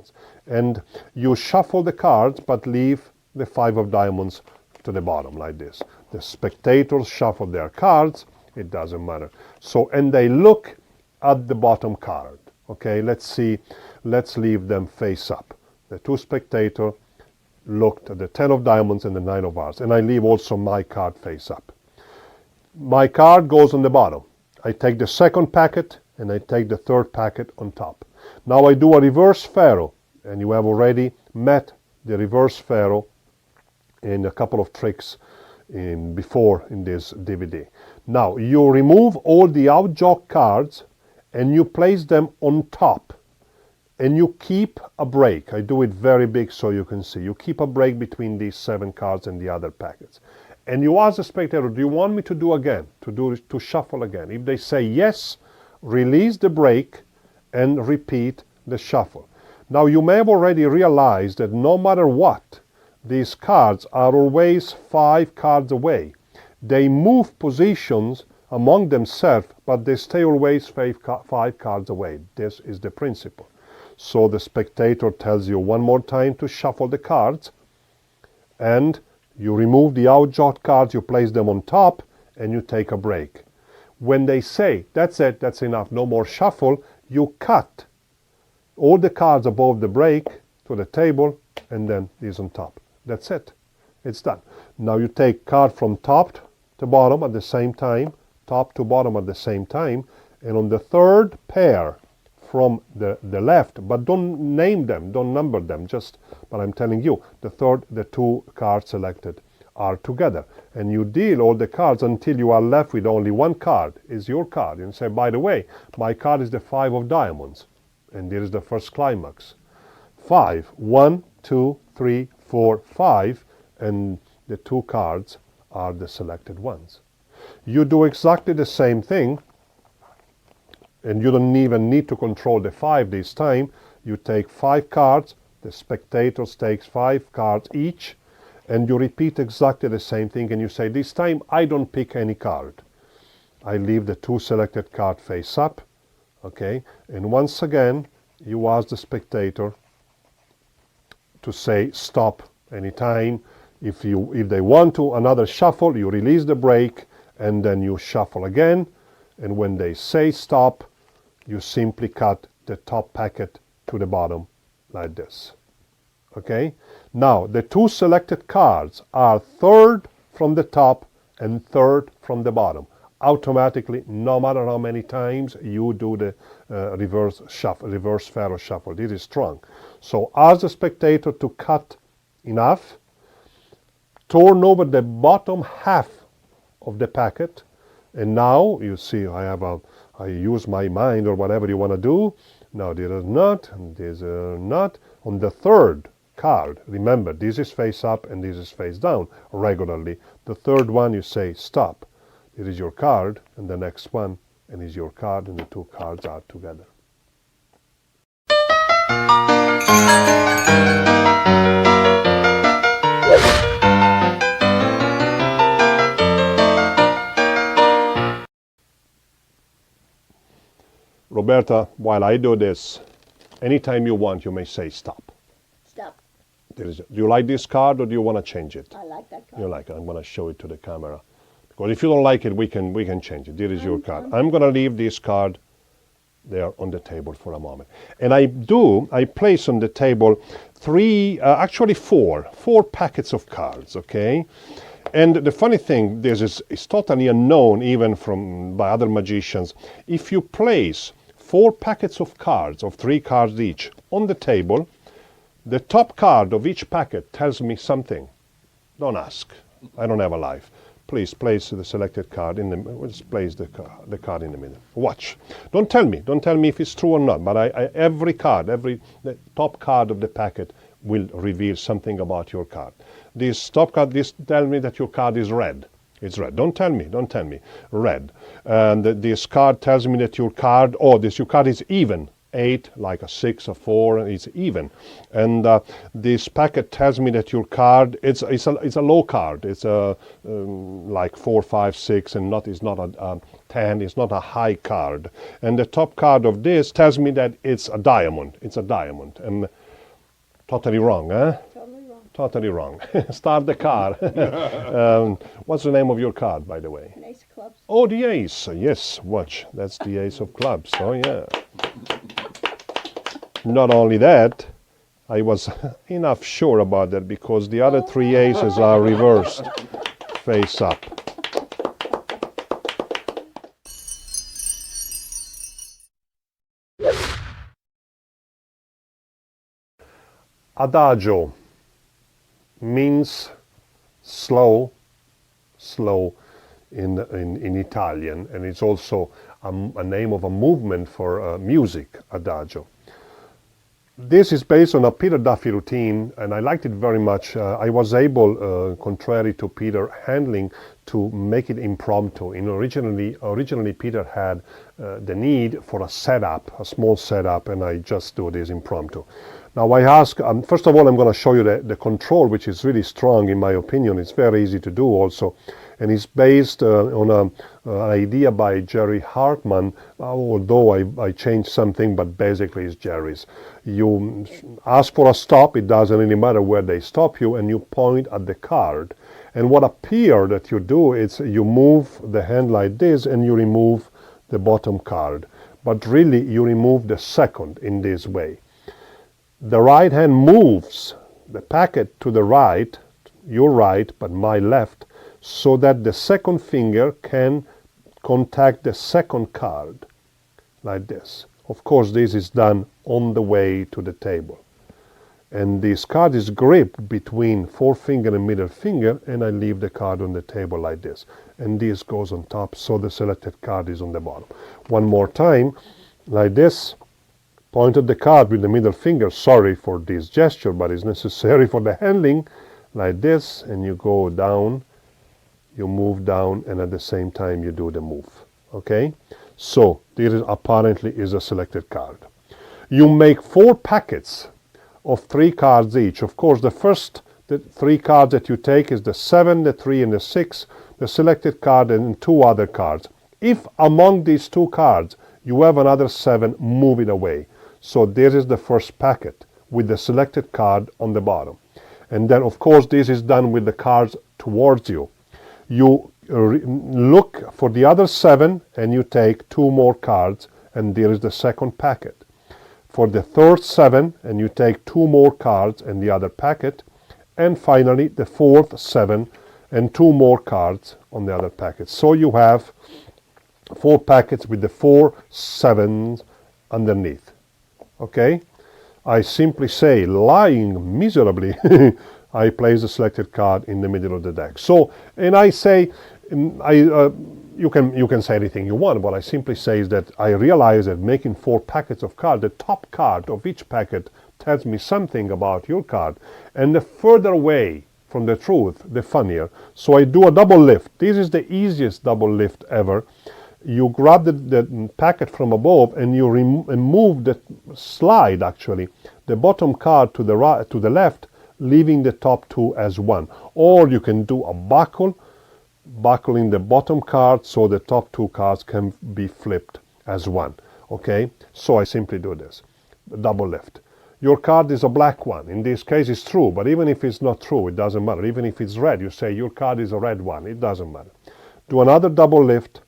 diamonds. And you shuffle the cards, but leave the 5 of diamonds to the bottom, like this. The spectators shuffle their cards, it doesn't matter. So, and they look at the bottom card. Okay, let's leave them face up. The 2 spectators looked at the 10 of diamonds and the 9 of hearts. And I leave also my card face up. My card goes on the bottom. I take the second packet and I take the third packet on top. Now I do a reverse pharaoh, and you have already met the reverse pharaoh in a couple of tricks before in this DVD. Now you remove all the outjock cards and you place them on top, and you keep a break. I do it very big so you can see. You keep a break between these 7 cards and the other packets. And you ask the spectator, do you want me to do again, to shuffle again? If they say yes, release the break and repeat the shuffle. Now you may have already realized that no matter what, these cards are always 5 cards away. They move positions among themselves, but they stay always 5 cards away. This is the principle. So the spectator tells you one more time to shuffle the cards, and you remove the outjock cards, you place them on top, and you take a break. When they say, that's it, that's enough, no more shuffle, you cut all the cards above the break to the table, and then these on top. That's it. It's done. Now you take card from top to bottom at the same time, top to bottom at the same time, and on the third pair from the left, but don't name them, don't number them, but I'm telling you, the 2 cards selected are together. And you deal all the cards until you are left with only 1 card, is your card. And say, by the way, my card is the 5 of diamonds. And here is the first climax. 5, 1, 2, 3, 4, 5, and the 2 cards are the selected ones. You do exactly the same thing, and you don't even need to control the 5 this time. You take 5 cards, the spectators takes 5 cards each, and you repeat exactly the same thing, and you say, this time I don't pick any card. I leave the 2 selected cards face up, okay? And once again, you ask the spectator to say stop anytime. If they want to another shuffle, you release the break, and then you shuffle again, and when they say stop, you simply cut the top packet to the bottom like this. Okay? Now, the 2 selected cards are 3rd from the top and 3rd from the bottom. Automatically, no matter how many times you do the reverse pharaoh shuffle. This is strong. So ask the spectator to cut enough, turn over the bottom half of the packet, and now you see I use my mind or whatever you want to do. Now this is not, and this is not. On the 3rd card, remember, this is face up and this is face down regularly. The 3rd one you say stop. It is your card, and the next one, and is your card, and the 2 cards are together. Roberta, while I do this, anytime you want, you may say stop. Stop. Do you like this card, or do you want to change it? I like that card. You like it. I'm going to show it to the camera. Because if you don't like it, we can change it. Here is your card. I'm going to leave this card there on the table for a moment. And I place on the table 4 packets of cards, okay? And the funny thing, this is totally unknown even by other magicians. If you place 4 packets of cards, of 3 cards each, on the table, the top card of each packet tells me something. Don't ask. I don't have a life. Please place the selected card in the middle. Just place the card in the middle. Watch. Don't tell me if it's true or not, but every the top card of the packet will reveal something about your card. This top card, this tells me that your card is red. It's red. Don't tell me. Red. And this card tells me that your card is even. 8, like a 6, a 4, it's even. And this packet tells me that your card, it's a low card. It's like 4, 5, 6, and it's not a 10. It's not a high card. And the top card of this tells me that it's a diamond. It's a diamond. And Totally wrong, huh? Totally wrong. Totally wrong. Start the card. What's the name of your card, by the way? An ace of clubs. Oh, the ace. Yes, watch. That's the ace of clubs. Oh, yeah. Not only that, I was enough sure about that because the other three aces are reversed, face up. Adagio means slow in Italian, and it's also a name of a movement for music, adagio. This is based on a Peter Duffy routine, and I liked it very much. I was able, contrary to Peter handling, to make it impromptu. Originally Peter had the need for a setup, a small setup, and I just do this impromptu. Now I ask, first of all, I'm going to show you the control, which is really strong in my opinion. It's very easy to do also. And it's based on an idea by Jerry Hartman, although I changed something, but basically it's Jerry's. You ask for a stop, it doesn't really matter where they stop you, and you point at the card. And what appears that you do is you move the hand like this and you remove the bottom card. But really you remove the second in this way. The right hand moves the packet to the right, your right, but my left, so that the second finger can contact the second card, like this. Of course, this is done on the way to the table. And this card is gripped between forefinger and middle finger, and I leave the card on the table like this. And this goes on top, so the selected card is on the bottom. One more time, like this. Point at the card with the middle finger. Sorry for this gesture, but it's necessary for the handling, like this, and you go down. You move down, and at the same time you do the move. Okay? So this apparently is a selected card. You make 4 packets of 3 cards each. Of course, the 3 cards that you take is the 7, the 3, and the 6, the selected card, and 2 other cards. If among these 2 cards you have another 7, move it away. So this is the first packet with the selected card on the bottom. And then, of course, this is done with the cards towards you. You look for the other 7 and you take 2 more cards, and there is the second packet. For the third 7, and you take 2 more cards and the other packet. And finally the fourth 7 and 2 more cards on the other packet. So you have 4 packets with the 4 7s underneath. Okay? I simply say, lying miserably, I place the selected card in the middle of the deck. So, and I say, you can say anything you want. What I simply say is that I realize that making 4 packets of cards, the top card of each packet tells me something about your card. And the further away from the truth, the funnier. So I do a double lift. This is the easiest double lift ever. You grab the packet from above and you move the slide, actually, the bottom card to the right, to the left, leaving the top 2 as one. Or you can do a buckling the bottom card so the top 2 cards can be flipped as one. Okay, so I simply do this, double lift. Your card is a black one. In this case it's true, but even if it's not true, it doesn't matter. Even if it's red, you say your card is a red one, it doesn't matter. Do another double lift,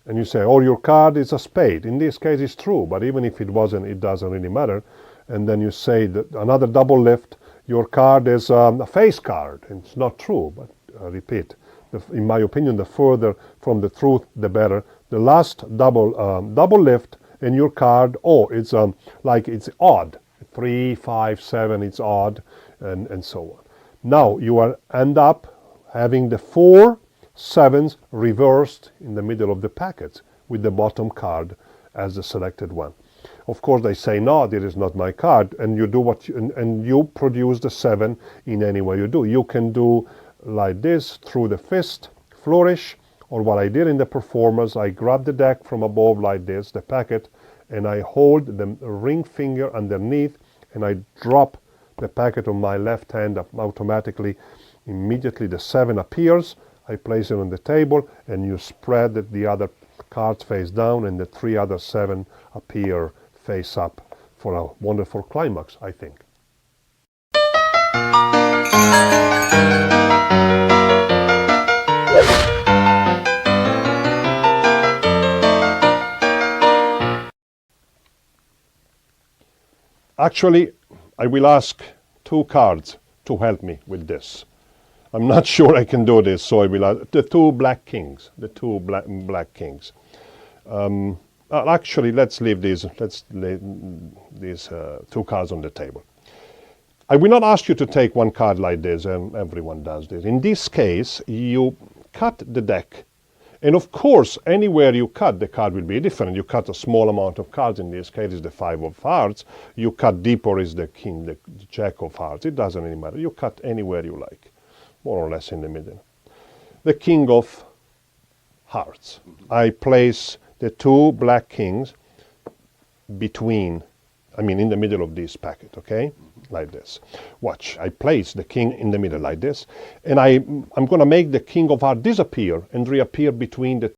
and you say, oh, your card is a spade. In this case it's true, but even if it wasn't, it doesn't really matter. And then you say that another double lift, your card is a face card. It's not true, but repeat. In my opinion, the further from the truth, the better. The last double lift, and your card, oh, it's like it's odd. 3, 5, 7, it's odd, and so on. Now you end up having the 4 7s reversed in the middle of the packets with the bottom card as the selected one. Of course, they say, no, this is not my card, and you do and you produce the 7 in any way you do. You can do like this through the fist, flourish, or what I did in the performance, I grab the deck from above like this, the packet, and I hold the ring finger underneath, and I drop the packet on my left hand. Automatically, immediately the 7 appears. I place it on the table, and you spread the other cards face down, and the 3 other 7 appear face up for a wonderful climax, I think. Actually, I will ask 2 cards to help me with this. I'm not sure I can do this, so I will ask the 2 black kings. The 2 black kings. Actually, let's leave these. Let's lay these 2 cards on the table. I will not ask you to take 1 card like this, and everyone does this. In this case, you cut the deck. And of course, anywhere you cut, the card will be different. You cut a small amount of cards, in this case is the 5 of hearts. You cut deeper is the king, the jack of hearts. It doesn't really matter. You cut anywhere you like, more or less in the middle. The king of hearts. I place the 2 black kings between, in the middle of this packet, okay? Like this. Watch, I place the king in the middle like this, and I'm going to make the king of hearts disappear and reappear between the